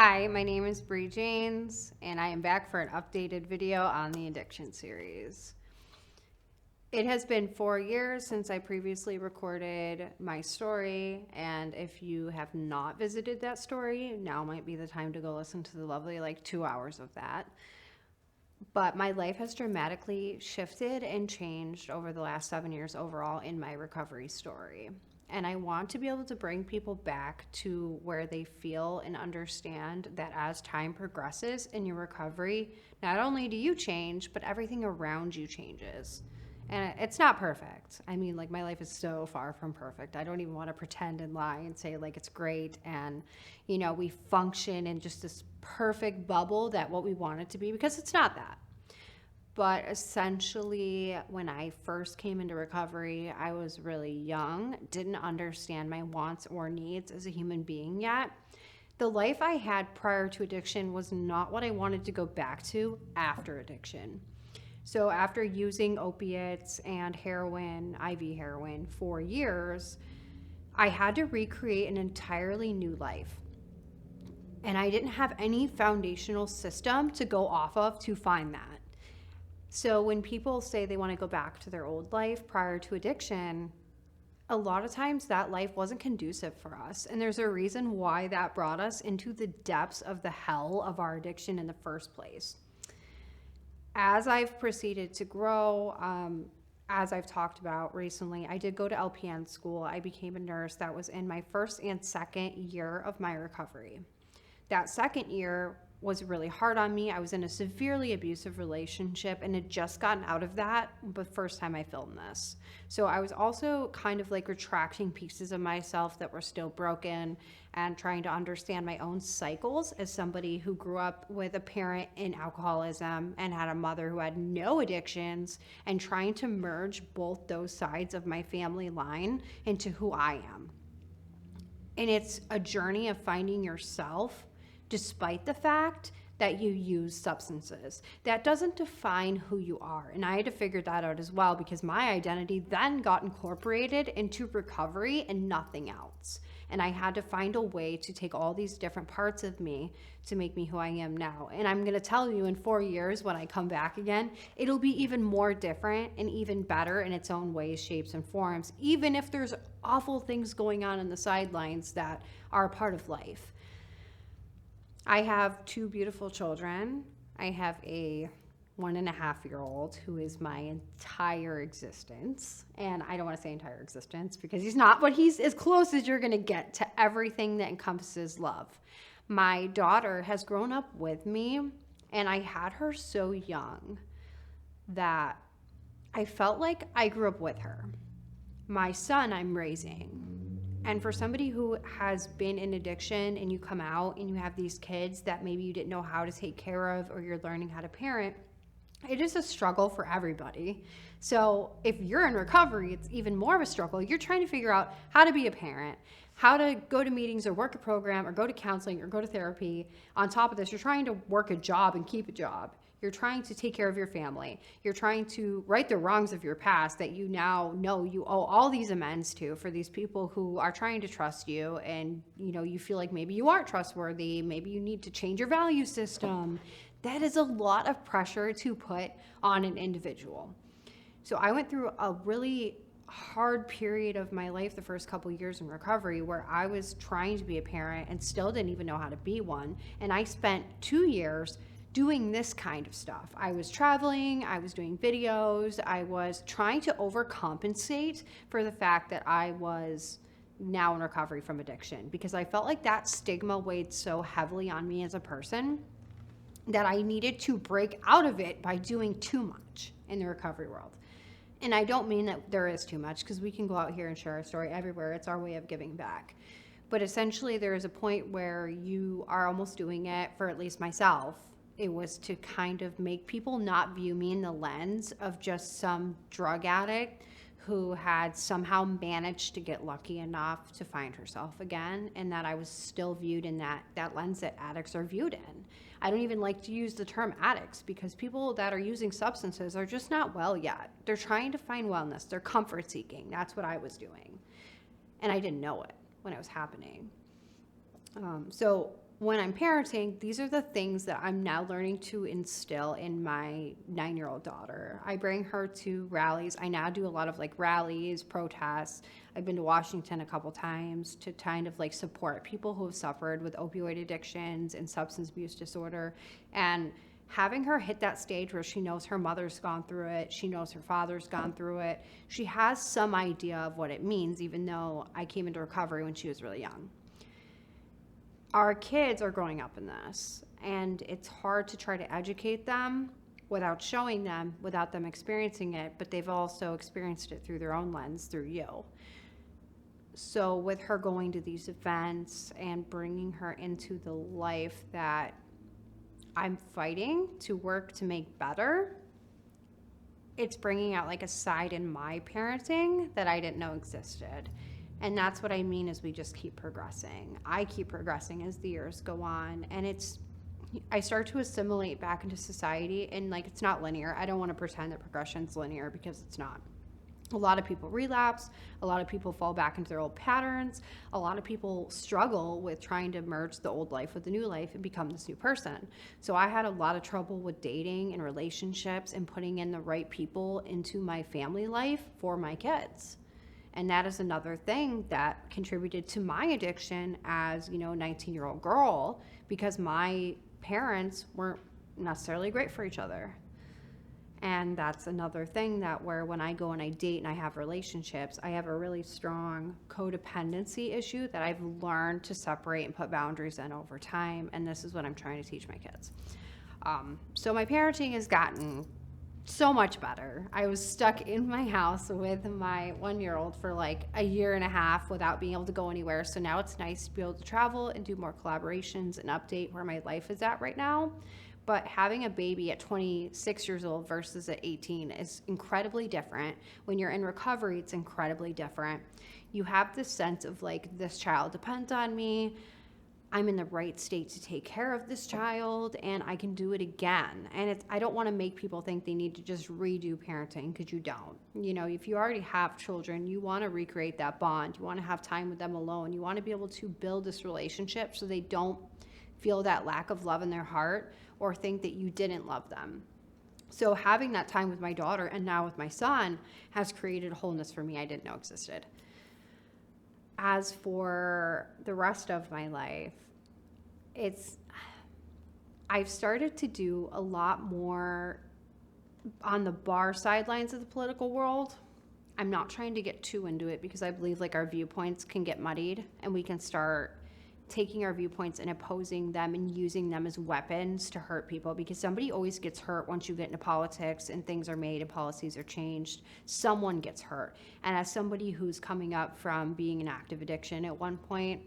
Hi, my name is Bri and I am back for an updated video on the addiction series. It has been 4 years since I previously recorded my story, and if you have not visited that story, now might be the time to go listen to the lovely 2 hours of that. But my life has dramatically shifted and changed over the last 7 years overall in my recovery story. And I want to be able to bring people back to where they feel and understand that as time progresses in your recovery, not only do you change, but everything around you changes. And it's not perfect. I mean, my life is so far from perfect. I don't even want to pretend and lie and say it's great and, we function in just this perfect bubble that what we want it to be, because it's not that. But essentially, when I first came into recovery, I was really young, didn't understand my wants or needs as a human being yet. The life I had prior to addiction was not what I wanted to go back to after addiction. So after using opiates and heroin, IV heroin, for years, I had to recreate an entirely new life. And I didn't have any foundational system to go off of to find that. So when people say they want to go back to their old life prior to addiction, a lot of times that life wasn't conducive for us. And there's a reason why that brought us into the depths of the hell of our addiction in the first place. As I've proceeded to grow, as I've talked about recently, I did go to LPN school. I became a nurse. That was in my first and second year of my recovery. That second year was really hard on me. I was in a severely abusive relationship and had just gotten out of that the first time I filmed this. So I was also kind of retracting pieces of myself that were still broken and trying to understand my own cycles as somebody who grew up with a parent in alcoholism and had a mother who had no addictions, and trying to merge both those sides of my family line into who I am. And it's a journey of finding yourself despite the fact that you use substances. That doesn't define who you are. And I had to figure that out as well, because my identity then got incorporated into recovery and nothing else. And I had to find a way to take all these different parts of me to make me who I am now. And I'm gonna tell you, in 4 years, when I come back again, it'll be even more different and even better in its own ways, shapes, and forms, even if there's awful things going on in the sidelines that are a part of life. I have 2 beautiful children. I have a 1.5-year-old who is my entire existence. And I don't want to say entire existence because he's not, but he's as close as you're going to get to everything that encompasses love. My daughter has grown up with me, and I had her so young that I felt like I grew up with her. My son I'm raising. And for somebody who has been in addiction and you come out and you have these kids that maybe you didn't know how to take care of, or you're learning how to parent, it is a struggle for everybody. So if you're in recovery, it's even more of a struggle. You're trying to figure out how to be a parent, how to go to meetings or work a program or go to counseling or go to therapy. On top of this, you're trying to work a job and keep a job. You're trying to take care of your family. You're trying to right the wrongs of your past that you now know you owe all these amends to, for these people who are trying to trust you, and you feel like maybe you aren't trustworthy, maybe you need to change your value system. That is a lot of pressure to put on an individual. So I went through a really hard period of my life the first couple years in recovery, where I was trying to be a parent and still didn't even know how to be one. And I spent 2 years doing this kind of stuff. I was traveling, I was doing videos, I was trying to overcompensate for the fact that I was now in recovery from addiction, because I felt like that stigma weighed so heavily on me as a person that I needed to break out of it by doing too much in the recovery world. And I don't mean that there is too much, because we can go out here and share our story everywhere. It's our way of giving back. But essentially, there is a point where you are almost doing it, for at least myself, it was to kind of make people not view me in the lens of just some drug addict who had somehow managed to get lucky enough to find herself again, and that I was still viewed in that lens that addicts are viewed in. I don't even like to use the term addicts, because people that are using substances are just not well yet. They're trying to find wellness. They're comfort seeking. That's what I was doing. And I didn't know it when it was happening. So when I'm parenting, these are the things that I'm now learning to instill in my 9-year-old daughter. I bring her to rallies. I now do a lot of like rallies, protests. I've been to Washington a couple times to kind of like support people who have suffered with opioid addictions and substance abuse disorder. And having her hit that stage where she knows her mother's gone through it, she knows her father's gone through it, she has some idea of what it means, even though I came into recovery when she was really young. Our kids are growing up in this, and it's hard to try to educate them without showing them, without them experiencing it, but they've also experienced it through their own lens, through you. So with her going to these events and bringing her into the life that I'm fighting to work to make better, it's bringing out like a side in my parenting that I didn't know existed. And that's what I mean is we just keep progressing. I keep progressing as the years go on. And I start to assimilate back into society, and like it's not linear. I don't want to pretend that progression's linear because it's not. A lot of people relapse. A lot of people fall back into their old patterns. A lot of people struggle with trying to merge the old life with the new life and become this new person. So I had a lot of trouble with dating and relationships and putting in the right people into my family life for my kids. And that is another thing that contributed to my addiction as, 19-year-old girl, because my parents weren't necessarily great for each other. And that's another thing that where when I go and I date and I have relationships, I have a really strong codependency issue that I've learned to separate and put boundaries in over time. And this is what I'm trying to teach my kids. So my parenting has gotten so much better. I was stuck in my house with my 1-year-old for like a year and a half without being able to go anywhere. So now it's nice to be able to travel and do more collaborations and update where my life is at right now. But having a baby at 26 years old versus at 18 is incredibly different. When you're in recovery, it's incredibly different. You have this sense of like, this child depends on me. I'm in the right state to take care of this child, and I can do it again. And I don't want to make people think they need to just redo parenting, because you don't. If you already have children, you want to recreate that bond. You want to have time with them alone. You want to be able to build this relationship so they don't feel that lack of love in their heart or think that you didn't love them. So having that time with my daughter and now with my son has created a wholeness for me I didn't know existed. As for the rest of my life, I've started to do a lot more on the bar sidelines of the political world. I'm not trying to get too into it because I believe like our viewpoints can get muddied and we can start taking our viewpoints and opposing them and using them as weapons to hurt people, because somebody always gets hurt once you get into politics and things are made and policies are changed. Someone gets hurt. And as somebody who's coming up from being in active addiction at one point,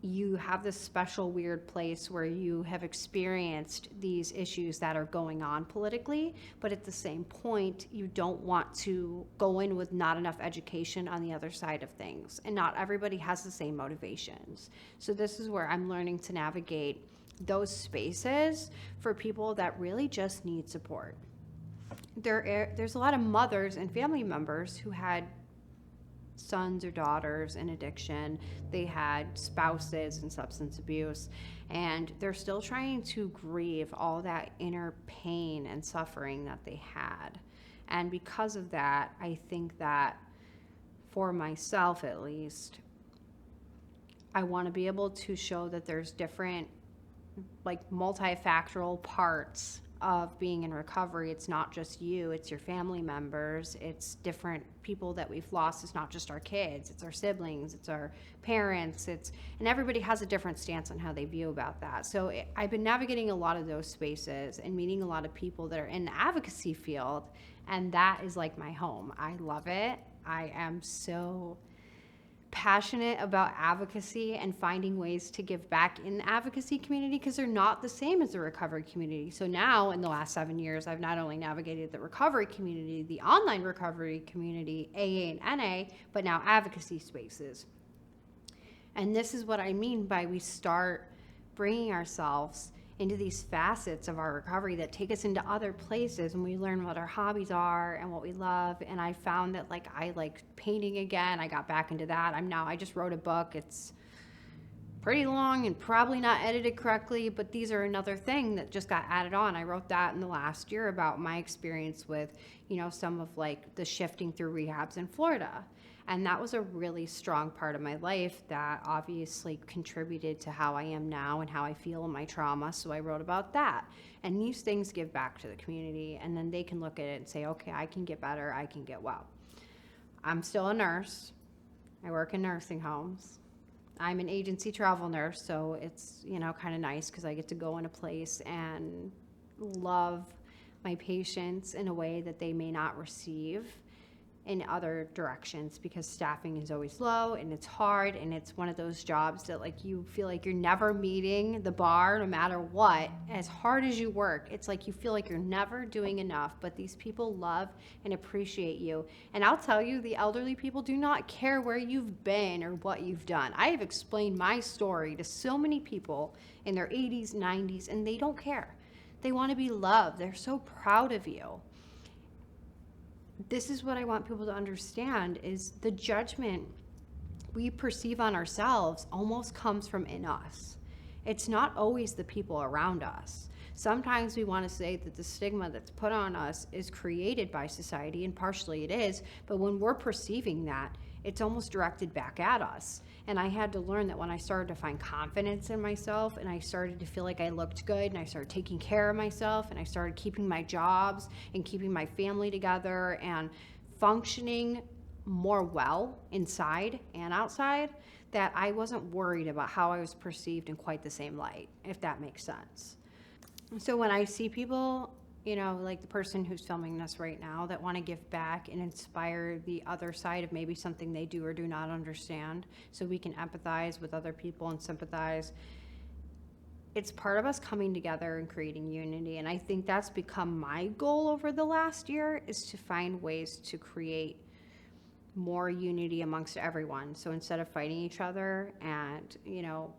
you have this special weird place where you have experienced these issues that are going on politically, but at the same point, you don't want to go in with not enough education on the other side of things. And not everybody has the same motivations. So this is where I'm learning to navigate those spaces for people that really just need support. There's a lot of mothers and family members who had sons or daughters in addiction. They had spouses in substance abuse, and they're still trying to grieve all that inner pain and suffering that they had. And because of that, I think that for myself at least, I want to be able to show that there's different like multifactorial parts of being in recovery. It's not just you, it's your family members, it's different people that we've lost. It's not just our kids, it's our siblings, it's our parents, and everybody has a different stance on how they view about that. So I've been navigating a lot of those spaces and meeting a lot of people that are in the advocacy field, and that is like my home. I love it. I am so passionate about advocacy and finding ways to give back in the advocacy community, because they're not the same as the recovery community. So now in the last 7 years, I've not only navigated the recovery community, the online recovery community, AA and NA, but now advocacy spaces. And this is what I mean by we start bringing ourselves into these facets of our recovery that take us into other places, and we learn what our hobbies are and what we love. And I found that I like painting again. I got back into that. I just wrote a book. It's pretty long and probably not edited correctly, but these are another thing that just got added on. I wrote that in the last year about my experience with, some of like the shifting through rehabs in Florida. And that was a really strong part of my life that obviously contributed to how I am now and how I feel in my trauma. So I wrote about that. And these things give back to the community, and then they can look at it and say, okay, I can get better, I can get well. I'm still a nurse. I work in nursing homes. I'm an agency travel nurse, so it's, kind of nice because I get to go in a place and love my patients in a way that they may not receive in other directions, because staffing is always low and it's hard, and it's one of those jobs that like you feel like you're never meeting the bar no matter what. As hard as you work, it's like you feel like you're never doing enough, but these people love and appreciate you. And I'll tell you, the elderly people do not care where you've been or what you've done. I have explained my story to so many people in their 80s, 90s, and they don't care. They want to be loved. They're so proud of you. This is what I want people to understand, is the judgment we perceive on ourselves almost comes from in us. It's not always the people around us. Sometimes we want to say that the stigma that's put on us is created by society, and partially it is, but when we're perceiving that, it's almost directed back at us. And I had to learn that when I started to find confidence in myself, and I started to feel like I looked good, and I started taking care of myself, and I started keeping my jobs and keeping my family together and functioning more well inside and outside, that I wasn't worried about how I was perceived in quite the same light, if that makes sense. So when I see people, like the person who's filming this right now, that want to give back and inspire the other side of maybe something they do or do not understand, so we can empathize with other people and sympathize, it's part of us coming together and creating unity. And I think that's become my goal over the last year, is to find ways to create more unity amongst everyone. So instead of fighting each other and,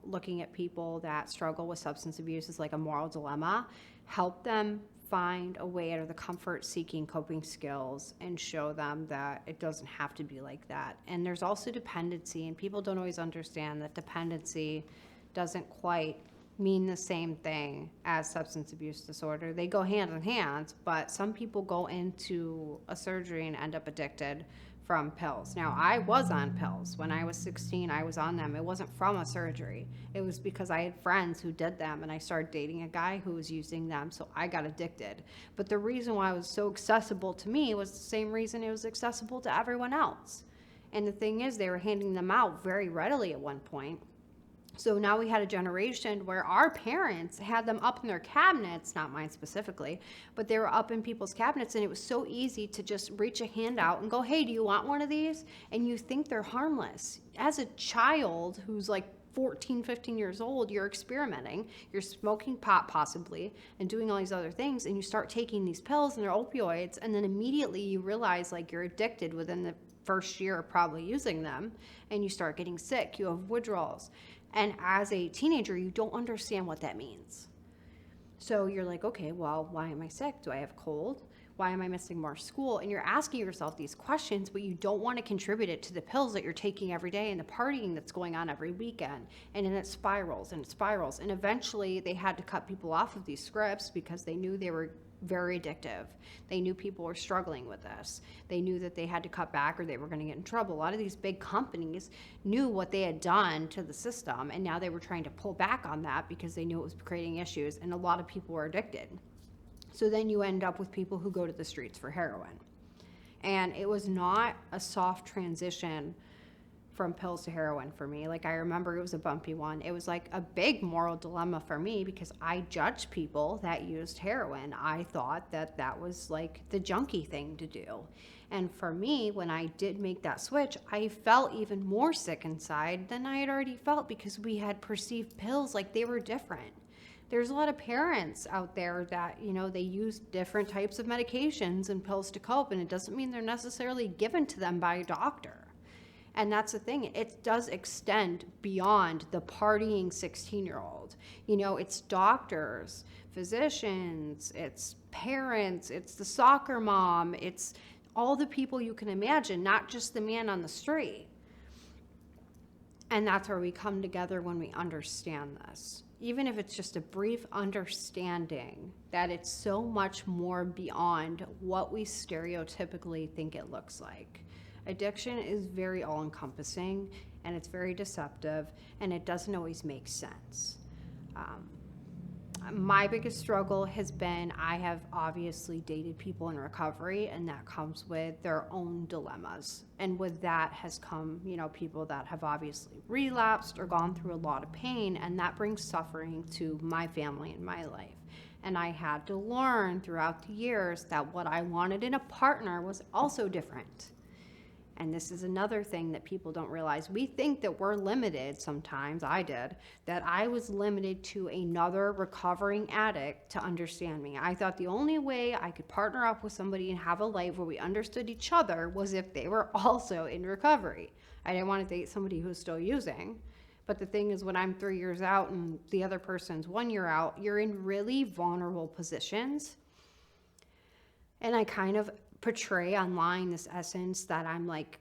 looking at people that struggle with substance abuse as like a moral dilemma, help them find a way out of the comfort-seeking coping skills and show them that it doesn't have to be like that. And there's also dependency, and people don't always understand that dependency doesn't quite mean the same thing as substance abuse disorder. They go hand in hand, but some people go into a surgery and end up addicted from pills. Now, I was on pills. When I was 16, I was on them. It wasn't from a surgery. It was because I had friends who did them, and I started dating a guy who was using them, so I got addicted. But the reason why it was so accessible to me was the same reason it was accessible to everyone else. And the thing is, they were handing them out very readily at one point. So now we had a generation where our parents had them up in their cabinets, not mine specifically, but they were up in people's cabinets, and it was so easy to just reach a hand out and go, hey, do you want one of these? And you think they're harmless. As a child who's like 14, 15 years old, you're experimenting, you're smoking pot possibly, and doing all these other things, and you start taking these pills and they're opioids, and then immediately you realize like you're addicted within the first year of probably using them, and you start getting sick, you have withdrawals. And as a teenager, you don't understand what that means. So you're like, okay, well, why am I sick? Do I have a cold? Why am I missing more school? And you're asking yourself these questions, but you don't want to contribute it to the pills that you're taking every day and the partying that's going on every weekend. And then it spirals and it spirals. And eventually they had to cut people off of these scripts because they knew they were very addictive. They knew people were struggling with this. They knew that they had to cut back or they were going to get in trouble. A lot of these big companies knew what they had done to the system, and now they were trying to pull back on that because they knew it was creating issues, and a lot of people were addicted. So then you end up with people who go to the streets for heroin. And it was not a soft transition from pills to heroin for me. Like, I remember it was a bumpy one. It was like a big moral dilemma for me because I judged people that used heroin. I thought that that was like the junkie thing to do. And for me, when I did make that switch, I felt even more sick inside than I had already felt because we had perceived pills like they were different. There's a lot of parents out there that, they use different types of medications and pills to cope, and it doesn't mean they're necessarily given to them by a doctor. And that's the thing, it does extend beyond the partying 16-year-old. It's doctors, physicians, it's parents, it's the soccer mom, it's all the people you can imagine, not just the man on the street. And that's where we come together when we understand this. Even if it's just a brief understanding that it's so much more beyond what we stereotypically think it looks like. Addiction is very all-encompassing, and it's very deceptive, and it doesn't always make sense. My biggest struggle has been, I have obviously dated people in recovery, and that comes with their own dilemmas. And with that has come, people that have obviously relapsed or gone through a lot of pain, and that brings suffering to my family and my life. And I had to learn throughout the years that what I wanted in a partner was also different. And this is another thing that people don't realize. We think that we're limited sometimes, I did, that I was limited to another recovering addict to understand me. I thought the only way I could partner up with somebody and have a life where we understood each other was if they were also in recovery. I didn't want to date somebody who's still using. But the thing is, when I'm 3 years out and the other person's 1 year out, you're in really vulnerable positions. And I kind of portray online this essence that I'm like,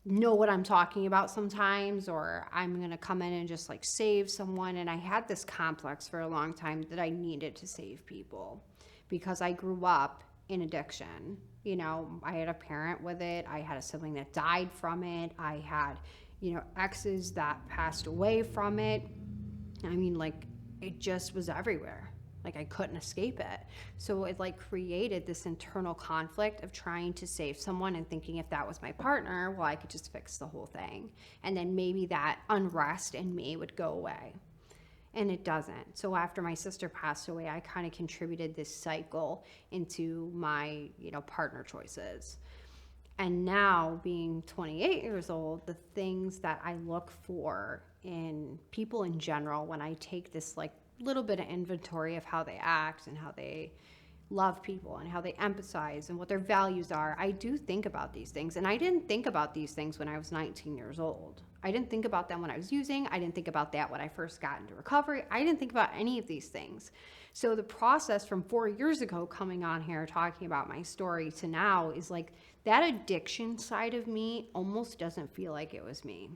know what I'm talking about sometimes, or I'm going to come in and just like save someone. And I had this complex for a long time that I needed to save people because I grew up in addiction. I had a parent with it. I had a sibling that died from it. I had, exes that passed away from it. I mean, like, it just was everywhere. Like, I couldn't escape it. So it created this internal conflict of trying to save someone and thinking if that was my partner, well, I could just fix the whole thing. And then maybe that unrest in me would go away. And it doesn't. So after my sister passed away, I kind of contributed this cycle into my, partner choices. And now, being 28 years old, the things that I look for in people in general, when I take this little bit of inventory of how they act and how they love people and how they empathize and what their values are, I do think about these things. And I didn't think about these things when I was 19 years old. I didn't think about them when I was using. I didn't think about that when I first got into recovery. I didn't think about any of these things. So the process from 4 years ago coming on here talking about my story to now is that addiction side of me almost doesn't feel like it was me.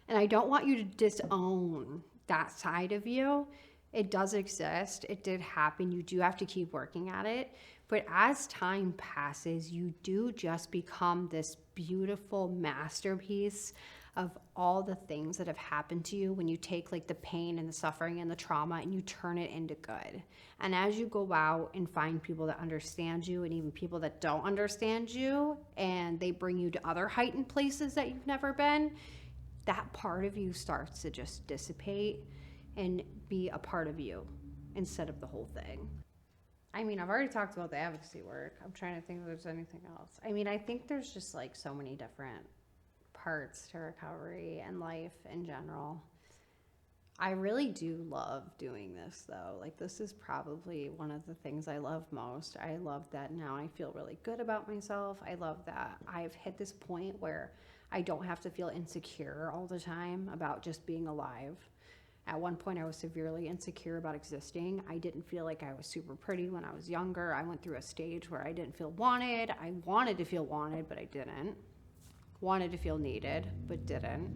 And I don't want you to disown that side of you. It does exist. It did happen. You do have to keep working at it. But as time passes, you do just become this beautiful masterpiece of all the things that have happened to you when you take the pain and the suffering and the trauma and you turn it into good. And as you go out and find people that understand you and even people that don't understand you, and they bring you to other heightened places that you've never been, that part of you starts to just dissipate and be a part of you instead of the whole thing. I mean, I've already talked about the advocacy work. I'm trying to think if there's anything else. I mean, I think there's just so many different parts to recovery and life in general. I really do love doing this though. This is probably one of the things I love most. I love that now I feel really good about myself. I love that I've hit this point where I don't have to feel insecure all the time about just being alive. At one point, I was severely insecure about existing. I didn't feel like I was super pretty when I was younger. I went through a stage where I didn't feel wanted. I wanted to feel wanted, but I didn't. Wanted to feel needed, but didn't.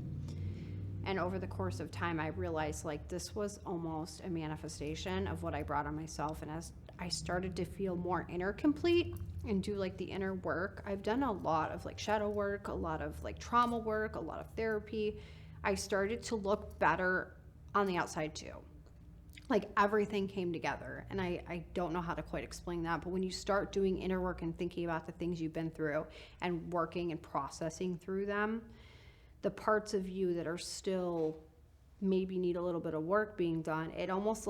And over the course of time, I realized this was almost a manifestation of what I brought on myself. And as I started to feel more inner complete and do the inner work, I've done a lot of shadow work, a lot of trauma work, a lot of therapy. I started to look better on the outside too. Everything came together, and I don't know how to quite explain that, but when you start doing inner work and thinking about the things you've been through and working and processing through them, the parts of you that are still maybe need a little bit of work being done, it almost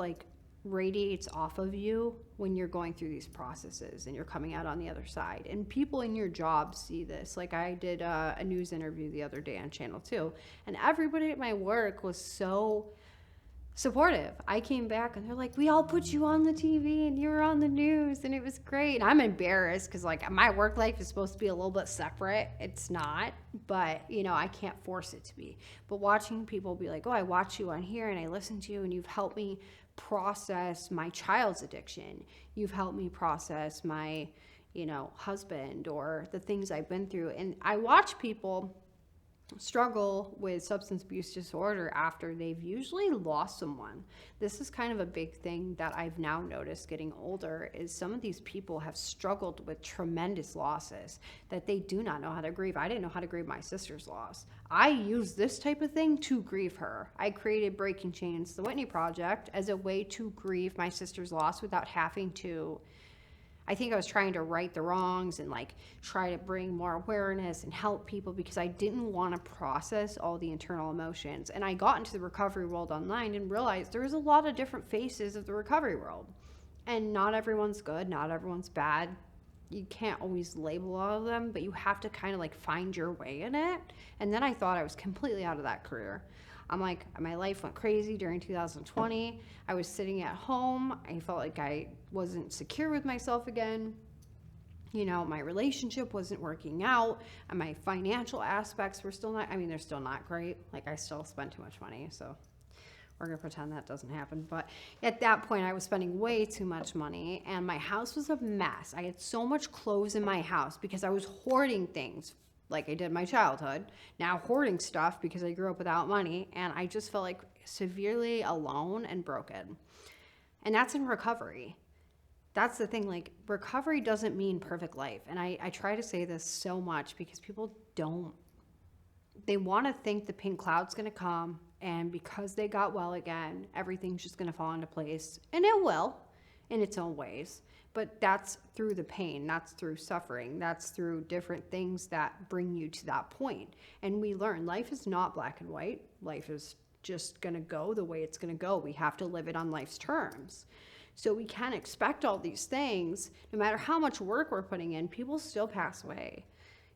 radiates off of you when you're going through these processes and you're coming out on the other side. And people in your job see this. I did a news interview the other day on Channel 2, and everybody at my work was so supportive. I came back and they're like, we all put you on the TV and you were on the news and it was great. And I'm embarrassed because my work life is supposed to be a little bit separate. It's not, but I can't force it to be. But watching people be like, oh, I watch you on here and I listen to you and you've helped me process my child's addiction. You've helped me process my, husband or the things I've been through. And I watch people struggle with substance abuse disorder after they've usually lost someone. This is kind of a big thing that I've now noticed getting older, is some of these people have struggled with tremendous losses that they do not know how to grieve. I didn't know how to grieve my sister's loss. I use this type of thing to grieve her. I created Breaking Chains, the Whitney Project, as a way to grieve my sister's loss without having to. I think I was trying to right the wrongs and like try to bring more awareness and help people, because I didn't want to process all the internal emotions. And I got into the recovery world online and realized there was a lot of different faces of the recovery world. And not everyone's good, not everyone's bad. You can't always label all of them, but you have to kind of like find your way in it. And then I thought I was completely out of that career. I'm like, my life went crazy during 2020. I was sitting at home. I felt like I wasn't secure with myself again. You know, my relationship wasn't working out, and my financial aspects were still not, I mean, they're still not great. Like, I still spend too much money, so we're gonna pretend that doesn't happen. But at that point, I was spending way too much money, and my house was a mess. I had so much clothes in my house because I was hoarding things like I did in my childhood, now hoarding stuff because I grew up without money, and I just felt like severely alone and broken. And that's in recovery. That's the thing, like, recovery doesn't mean perfect life. And I try to say this so much because people don't, they want to think the pink cloud's going to come, and because they got well again, everything's just going to fall into place. And it will, in its own ways. But that's through the pain, that's through suffering, that's through different things that bring you to that point. And we learn life is not black and white. Life is just going to go the way it's going to go. We have to live it on life's terms. So we can't expect all these things. No matter how much work we're putting in, people still pass away.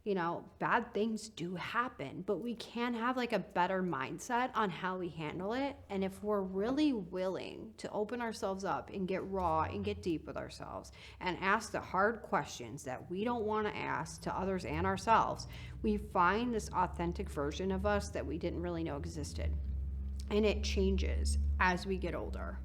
You know, bad things do happen, but we can have like a better mindset on how we handle it. And if we're really willing to open ourselves up and get raw and get deep with ourselves and ask the hard questions that we don't want to ask to others and ourselves, we find this authentic version of us that we didn't really know existed. And it changes as we get older.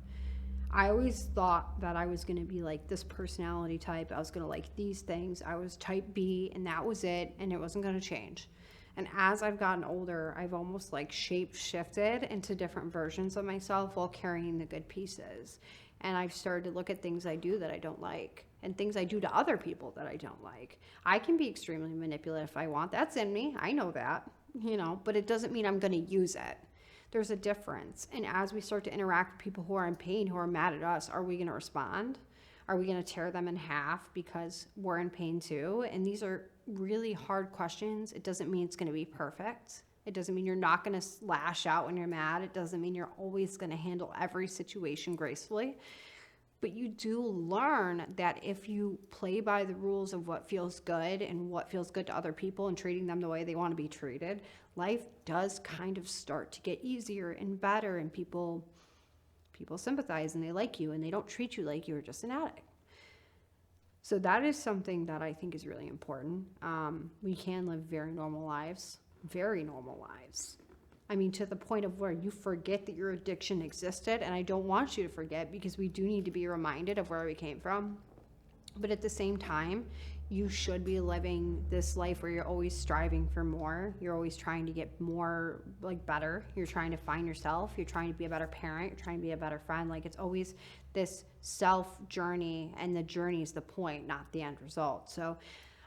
I always thought that I was going to be like this personality type. I was going to like these things. I was type B, and that was it, and it wasn't going to change. And as I've gotten older, I've almost like shape shifted into different versions of myself while carrying the good pieces. And I've started to look at things I do that I don't like, and things I do to other people that I don't like. I can be extremely manipulative if I want. That's in me. I know that, you know, but it doesn't mean I'm going to use it. There's a difference. And as we start to interact with people who are in pain, who are mad at us, are we going to respond? Are we going to tear them in half because we're in pain too? And these are really hard questions. It doesn't mean it's going to be perfect. It doesn't mean you're not going to lash out when you're mad. It doesn't mean you're always going to handle every situation gracefully. But you do learn that if you play by the rules of what feels good and what feels good to other people and treating them the way they want to be treated, life does kind of start to get easier and better, and people sympathize and they like you, and they don't treat you like you're just an addict. So that is something that I think is really important. We can live very normal lives. I mean, to the point of where you forget that your addiction existed, and I don't want you to forget, because we do need to be reminded of where we came from. But at the same time, you should be living this life where you're always striving for more. You're always trying to get more, like, better. You're trying to find yourself. You're trying to be a better parent. You're trying to be a better friend. Like, it's always this self journey, and the journey is the point, not the end result. So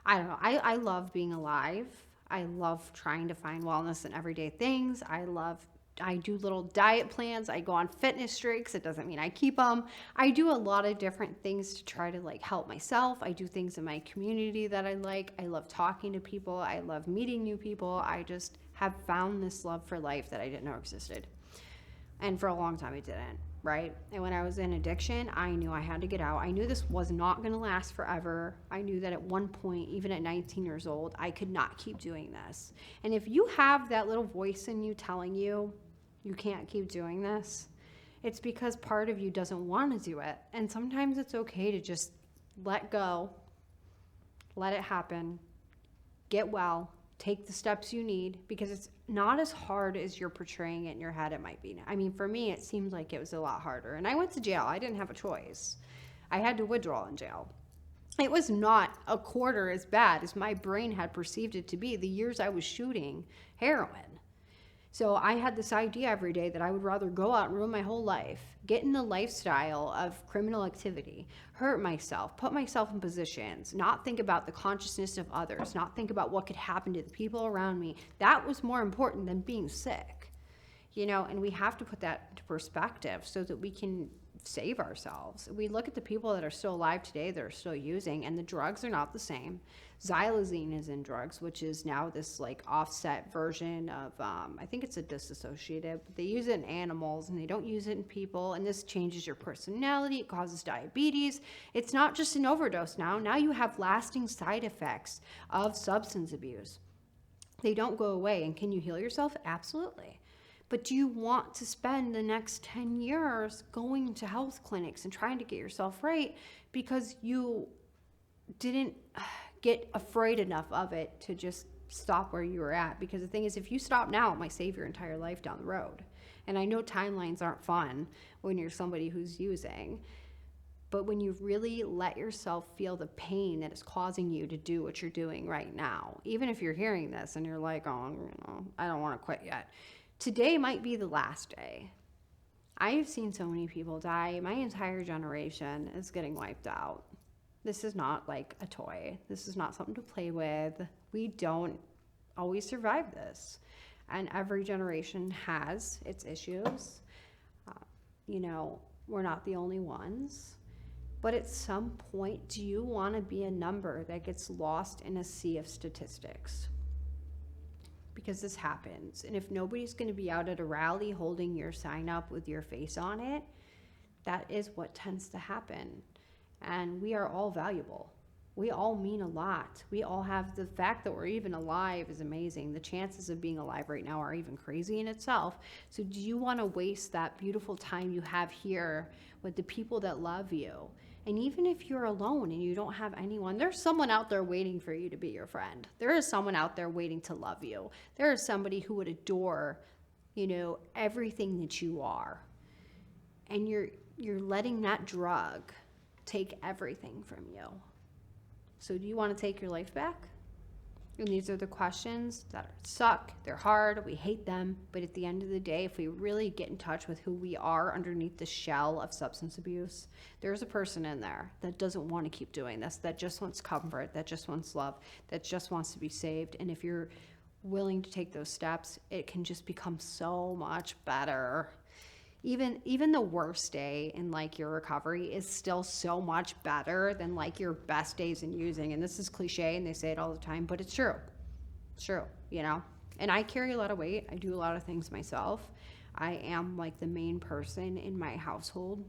I don't know. I love being alive. I love trying to find wellness in everyday things. I do little diet plans. I go on fitness streaks. It doesn't mean I keep them. I do a lot of different things to try to like help myself. I do things in my community that I like. I love talking to people. I love meeting new people. I just have found this love for life that I didn't know existed. And for a long time, it didn't, right? And when I was in addiction, I knew I had to get out. I knew this was not going to last forever. I knew that at one point, even at 19 years old, I could not keep doing this. And if you have that little voice in you telling you you can't keep doing this, it's because part of you doesn't want to do it. And sometimes it's okay to just let go, let it happen, get well, take the steps you need, because it's not as hard as you're portraying it in your head it might be. I mean, for me, it seemed like it was a lot harder. And I went to jail. I didn't have a choice. I had to withdraw in jail. It was not a quarter as bad as my brain had perceived it to be the years I was shooting heroin. So I had this idea every day that I would rather go out and ruin my whole life, get in the lifestyle of criminal activity, hurt myself, put myself in positions, not think about the consciousness of others, not think about what could happen to the people around me. That was more important than being sick, and we have to put that into perspective so that we can save ourselves. We look at the people that are still alive today that are still using, and the drugs are not the same. Xylazine is in drugs, which is now this like offset version of, I think it's a disassociative, but they use it in animals and they don't use it in people. And this changes your personality. It causes diabetes. It's not just an overdose now. Now you have lasting side effects of substance abuse. They don't go away. And can you heal yourself? Absolutely. But do you want to spend the next 10 years going to health clinics and trying to get yourself right because you didn't get afraid enough of it to just stop where you were at? Because the thing is, if you stop now, it might save your entire life down the road. And I know timelines aren't fun when you're somebody who's using, but when you really let yourself feel the pain that is causing you to do what you're doing right now, even if you're hearing this and you're like, oh, I don't want to quit yet. Today might be the last day. I have seen so many people die. My entire generation is getting wiped out. This is not like a toy. This is not something to play with. We don't always survive this. And every generation has its issues. We're not the only ones. But at some point, do you want to be a number that gets lost in a sea of statistics? Because this happens. And if nobody's going to be out at a rally holding your sign up with your face on it, that is what tends to happen. And we are all valuable. We all mean a lot. We all have, the fact that we're even alive is amazing. The chances of being alive right now are even crazy in itself. So do you want to waste that beautiful time you have here with the people that love you? And even if you're alone and you don't have anyone, there's someone out there waiting for you to be your friend. There is someone out there waiting to love you. There is somebody who would adore, everything that you are. And you're letting that drug take everything from you. So do you want to take your life back? And these are the questions that suck. They're hard. We hate them. But at the end of the day, if we really get in touch with who we are underneath the shell of substance abuse, there's a person in there that doesn't want to keep doing this, that just wants comfort, that just wants love, that just wants to be saved. And if you're willing to take those steps, it can just become so much better. Even the worst day in like your recovery is still so much better than like your best days in using. And this is cliche and they say it all the time, but it's true. It's true, And I carry a lot of weight. I do a lot of things myself. I am like the main person in my household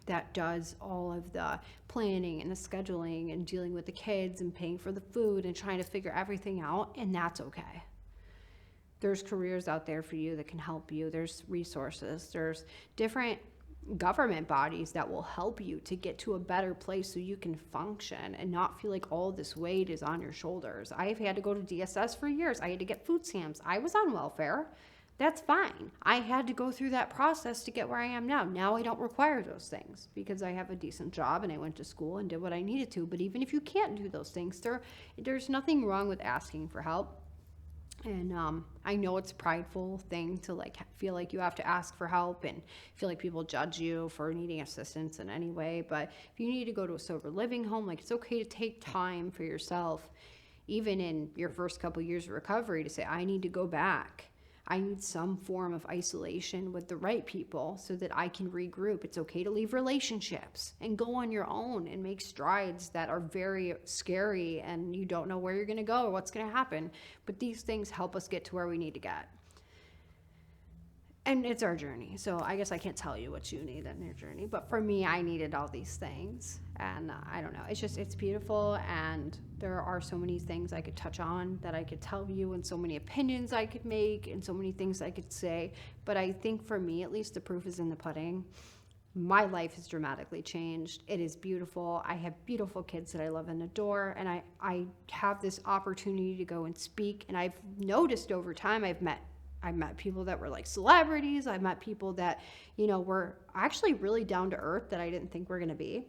that does all of the planning and the scheduling and dealing with the kids and paying for the food and trying to figure everything out. And that's okay. There's careers out there for you that can help you. There's resources. There's different government bodies that will help you to get to a better place so you can function and not feel like all this weight is on your shoulders. I've had to go to DSS for years. I had to get food stamps. I was on welfare. That's fine. I had to go through that process to get where I am now. Now I don't require those things because I have a decent job and I went to school and did what I needed to. But even if you can't do those things, there's nothing wrong with asking for help. And I know it's a prideful thing to like feel like you have to ask for help and feel like people judge you for needing assistance in any way. But if you need to go to a sober living home, like it's okay to take time for yourself, even in your first couple years of recovery, to say, I need to go back. I need some form of isolation with the right people so that I can regroup. It's okay to leave relationships and go on your own and make strides that are very scary and you don't know where you're going to go or what's going to happen. But these things help us get to where we need to get. And it's our journey. So I guess I can't tell you what you need in your journey. But for me, I needed all these things. And I don't know. It's beautiful. And there are so many things I could touch on that I could tell you and so many opinions I could make and so many things I could say. But I think for me, at least, the proof is in the pudding. My life has dramatically changed. It is beautiful. I have beautiful kids that I love and adore. And I have this opportunity to go and speak. And I've noticed over time I met people that were like celebrities. I met people that, were actually really down to earth that I didn't think were going to be.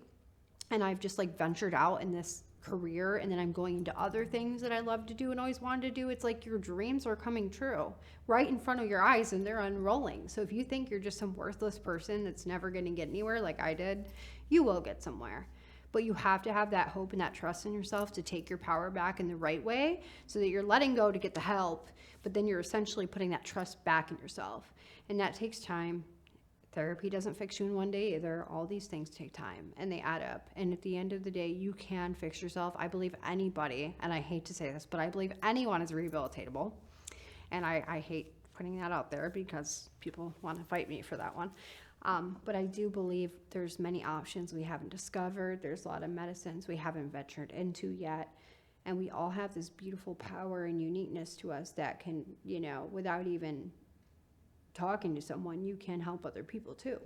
and I've just like ventured out in this career, and then I'm going into other things that I love to do and always wanted to do. It's like your dreams are coming true right in front of your eyes, and they're unrolling. So if you think you're just some worthless person that's never going to get anywhere like I did, you will get somewhere. But you have to have that hope and that trust in yourself to take your power back in the right way, so that you're letting go to get the help, but then you're essentially putting that trust back in yourself. And that takes time. Therapy doesn't fix you in one day either. All these things take time, and they add up. And at the end of the day, you can fix yourself. I believe anybody, and I hate to say this, but I believe anyone is rehabilitatable. And I hate putting that out there because people want to fight me for that one. But I do believe there's many options we haven't discovered. There's a lot of medicines we haven't ventured into yet. And we all have this beautiful power and uniqueness to us that can, without even talking to someone, you can help other people too.